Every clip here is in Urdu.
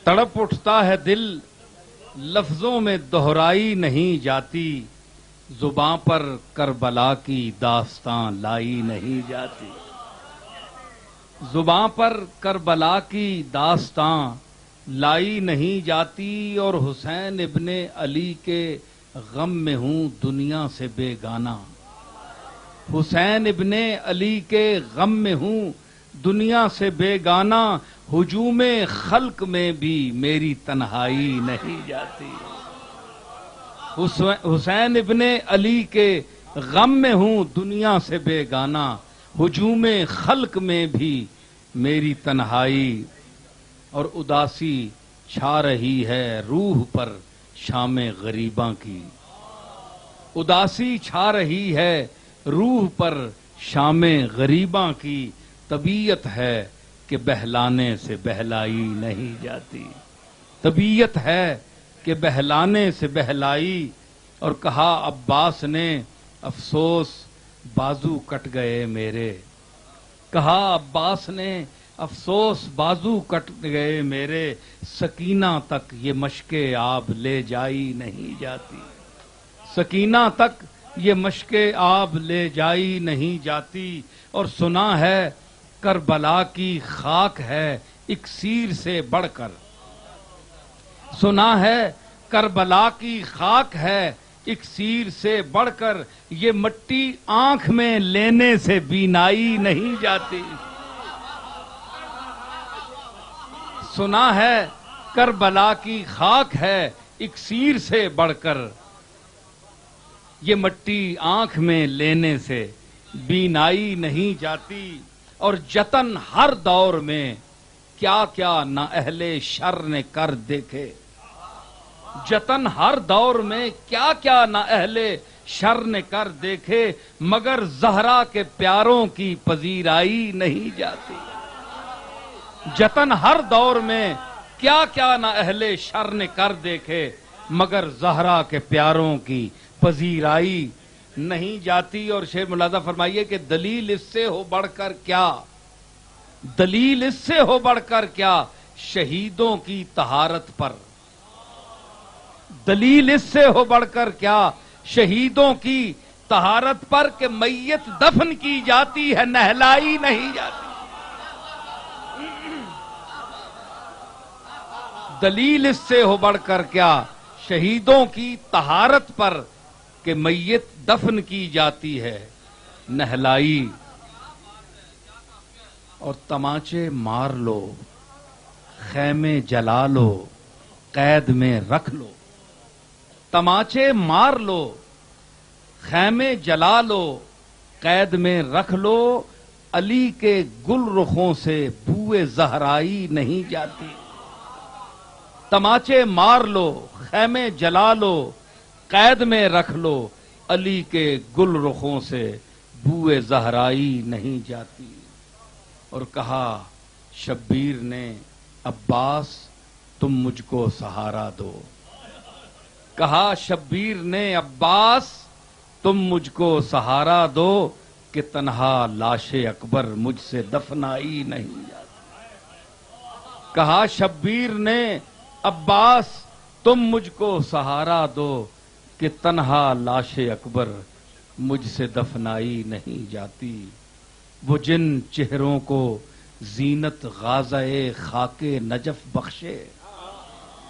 تڑپ اٹھتا ہے دل لفظوں میں دہرائی نہیں جاتی، زباں پر کربلا کی داستاں لائی نہیں جاتی، زباں پر کربلا کی داستاں لائی نہیں جاتی، اور حسین ابن علی کے غم میں ہوں دنیا سے بیگانہ، حسین ابن علی کے غم میں ہوں دنیا سے بیگانہ، ہجوم خلق میں بھی میری تنہائی نہیں جاتی، حسین ابن علی کے غم میں ہوں دنیا سے بیگانہ، ہجوم خلق میں بھی میری تنہائی، اور اداسی چھا رہی ہے روح پر شام غریباں کی، اداسی چھا رہی ہے روح پر شام غریباں کی، طبیعت ہے کہ بہلانے سے بہلائی نہیں جاتی، طبیعت ہے کہ بہلانے سے بہلائی، اور کہا عباس نے افسوس بازو کٹ گئے میرے، کہا عباس نے افسوس بازو کٹ گئے میرے، سکینہ تک یہ مشق آب لے جائی نہیں جاتی، سکینہ تک یہ مشق آب لے جائی نہیں جاتی، اور سنا ہے کربلا کی خاک ہے اکسیر سے بڑھ کر، سنا ہے کربلا کی خاک ہے اکسیر سے بڑھ کر، یہ مٹی آنکھ میں لینے سے بینائی نہیں جاتی، سنا ہے کربلا کی خاک ہے اکسیر سے بڑھ کر، یہ مٹی آنکھ میں لینے سے بینائی نہیں جاتی، اور جتن ہر دور میں کیا کیا نہ اہل شر نے کر دیکھے، جتن ہر دور میں کیا کیا نہ اہل شر نے کر دیکھے، مگر زہرا کے پیاروں کی پذیرائی نہیں جاتی، جتن ہر دور میں کیا کیا نہ اہل شر نے کر دیکھے، مگر زہرا کے پیاروں کی پذیرائی نہیں جاتی، اور شعر ملاحظہ فرمائیے کہ دلیل اس سے ہو بڑھ کر کیا، دلیل اس سے ہو بڑھ کر کیا شہیدوں کی طہارت پر، دلیل اس سے ہو بڑھ کر کیا شہیدوں کی طہارت پر، کہ میت دفن کی جاتی ہے نہلائی نہیں جاتی، دلیل اس سے ہو بڑھ کر کیا شہیدوں کی طہارت پر، کہ میت دفن کی جاتی ہے نہلائی، اور تماچے مار لو خیمے جلا لو قید میں رکھ لو، تماچے مار لو خیمے جلا لو قید میں رکھ لو، علی کے گل رخوں سے بوئے زہرائی نہیں جاتی، تماچے مار لو خیمے جلا لو قید میں رکھ لو، علی کے گل رخوں سے بوئے زہرائی نہیں جاتی، اور کہا شبیر نے عباس تم مجھ کو سہارا دو، کہا شبیر نے عباس تم مجھ کو سہارا دو، کہ تنہا لاش اکبر مجھ سے دفنائی نہیں جاتی، کہا شبیر نے عباس تم مجھ کو سہارا دو، کہ تنہا لاش اکبر مجھ سے دفنائی نہیں جاتی، وہ جن چہروں کو زینت غازۂ خاک نجف بخشے،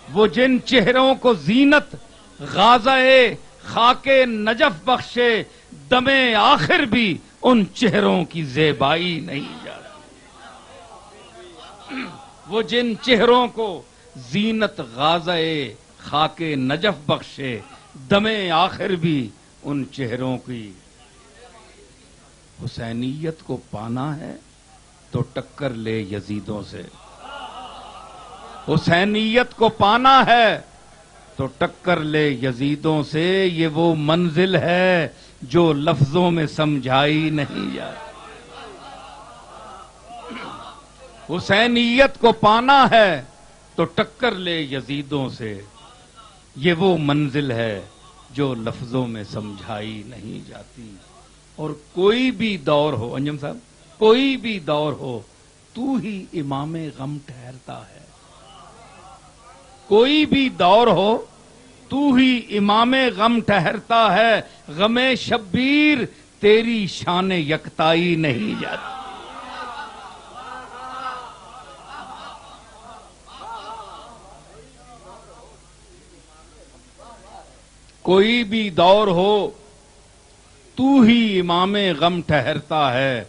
وہ جن چہروں کو زینت غازۂ خاک نجف بخشے، دم آخر بھی ان چہروں کی زیبائی نہیں جاتی، وہ جن چہروں کو زینت غازۂ خاک نجف بخشے، دم آخر بھی ان چہروں کی، حسینیت کو پانا ہے تو ٹکر لے یزیدوں سے، حسینیت کو پانا ہے تو ٹکر لے یزیدوں سے، یہ وہ منزل ہے جو لفظوں میں سمجھائی نہیں جاتی، حسینیت کو پانا ہے تو ٹکر لے یزیدوں سے، یہ وہ منزل ہے جو لفظوں میں سمجھائی نہیں جاتی، اور کوئی بھی دور ہو انجم صاحب، کوئی بھی دور ہو تو ہی امام غم ٹھہرتا ہے، کوئی بھی دور ہو تو ہی امام غم ٹھہرتا ہے، غم شبیر تیری شان یکتائی نہیں جاتی۔ کوئی بھی دور ہو تو ہی امام غم ٹھہرتا ہے،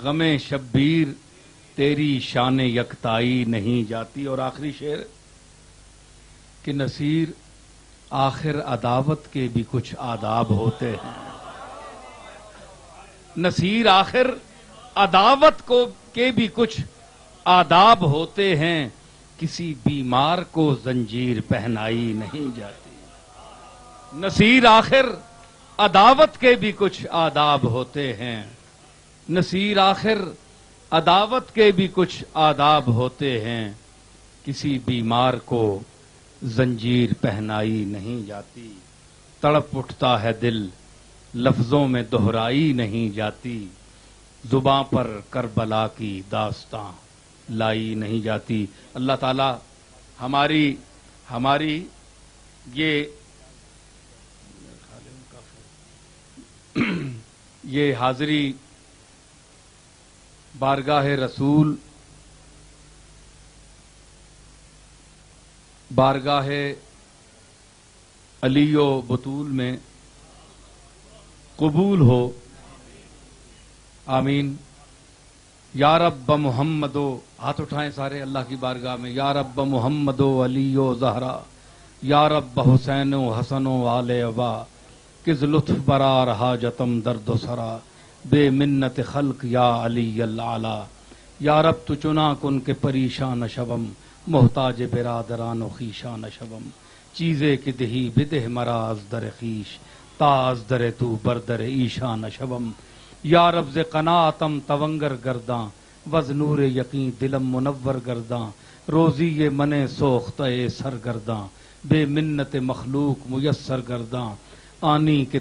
غم شبیر تیری شان یکتائی نہیں جاتی۔ اور آخری شعر کہ نصیر آخر عداوت کے بھی کچھ آداب ہوتے ہیں، نصیر آخر عداوت کے بھی کچھ آداب ہوتے ہیں، کسی بیمار کو زنجیر پہنائی نہیں جاتی۔ نصیر آخر عداوت کے بھی کچھ آداب ہوتے ہیں، نصیر آخر عداوت کے بھی کچھ آداب ہوتے ہیں، کسی بیمار کو زنجیر پہنائی نہیں جاتی۔ تڑپ اٹھتا ہے دل لفظوں میں دہرائی نہیں جاتی، زباں پر کربلا کی داستاں لائی نہیں جاتی۔ اللہ تعالی ہماری یہ حاضری بارگاہ رسول، بارگاہ علی و بطول میں قبول ہو، آمین۔ یا رب محمد و، ہاتھ اٹھائیں سارے اللہ کی بارگاہ میں، یا رب محمد و علی و زہرا، یا رب حسین و حسن و آل ابا، کز لطف برار حاجتم درد و سرا، بے منت خلق یا علی العلا، یا رب تو چنا کن کے پریشان شبم، محتاج برادران و خیشان شبم، چیزے کی دہی بدہ مرا از در خیش، تا از در تو بردر ایشان شبم، یا رب ز قناعتم تونگر گرداں، وز نور یقین دلم منور گرداں، روزی یہ من سوختہ سرگرداں، بے منت مخلوق میسر گرداں، آنی کے